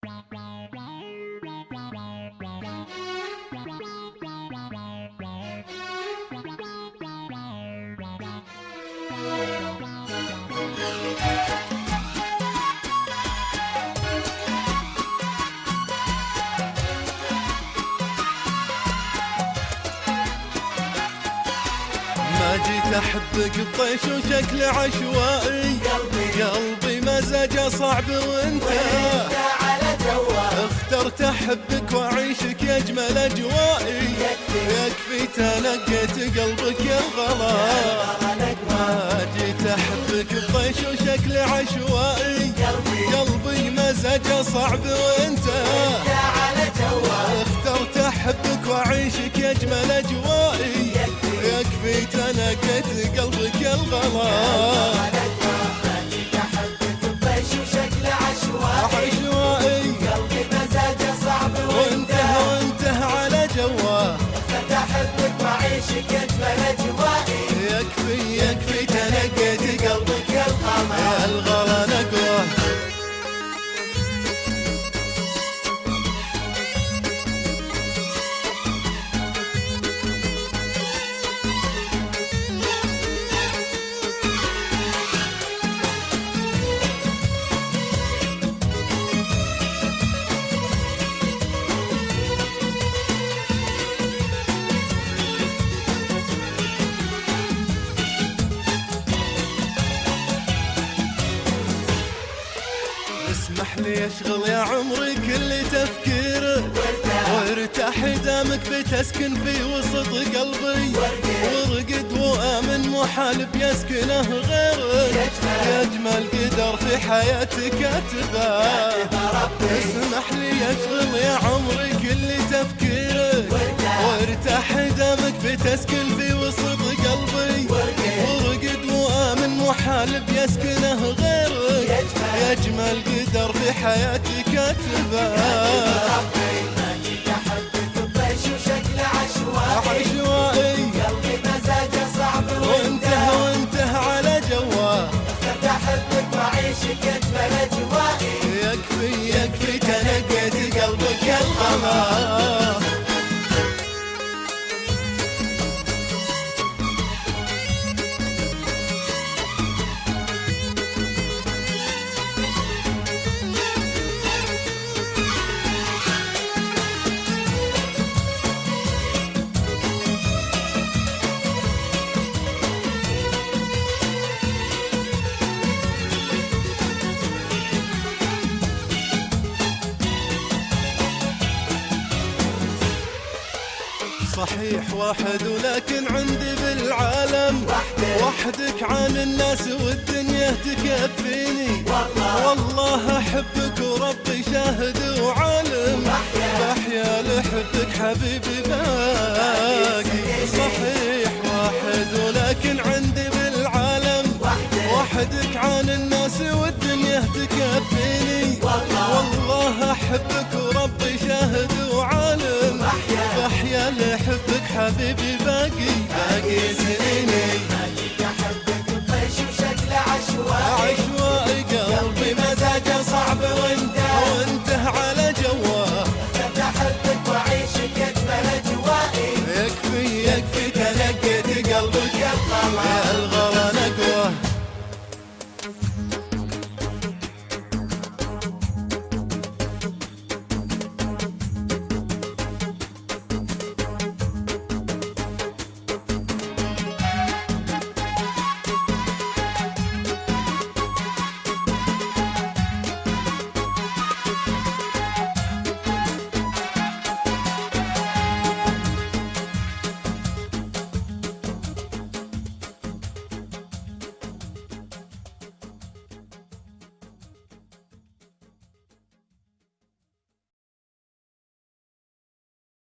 ما جيت احبك بطيش وشكل عشوائي، قلبي مزاجه صعب وانت على جوه، اخترت احبك واعيشك يا اجمل اجوائي، يكفي تنقيت قلبك يا الغلا. ما جيت احبك بطيش وشكل عشوائي، قلبي مزاجه صعب وانت على جوه، اخترت احبك واعيشك يا اجمل اجوائي، يكفي تنقيت قلبك يا الغلا. عشوائي قلبي مزاجه صعب وانته على جواه، اخترت احبك واعيشك اجمل اجوائي، يكفي تنقيت قلبك يا القمر يا الغلا نقوه. اسمح لي اشغل يا عمري كل تفكيرك، وارتاح دامك بتسكن في وسط قلبي، وارقد وامن محال بيسكنه غيرك، يا اجمل قدر في حياتي كاتبه. اسمح لي اشغل يا عمري كل تفكيرك، وارتاح دامك بتسكن في وسط قلبي، وارقد وامن محال بيسكنه غيرك، يا اجمل قدر في حياتي كاتبه. ما جيت احبك بطيش وشكل عشوائي، قلبي مزاجه صعب وانته على جواه، اخترت احبك واعيشك اجمل اجوائي، يكفي تنقيت قلبك يا القمر. صحيح واحد ولكن عندي بالعالم وحدك عن الناس والدنيا تكفيني، والله احبك وربي شاهد وعالم، بحيا لحبك حبيبي باقي. صحيح واحد ولكن عندي بالعالم وحدك عن الناس والدنيا تكفيني، والله احبك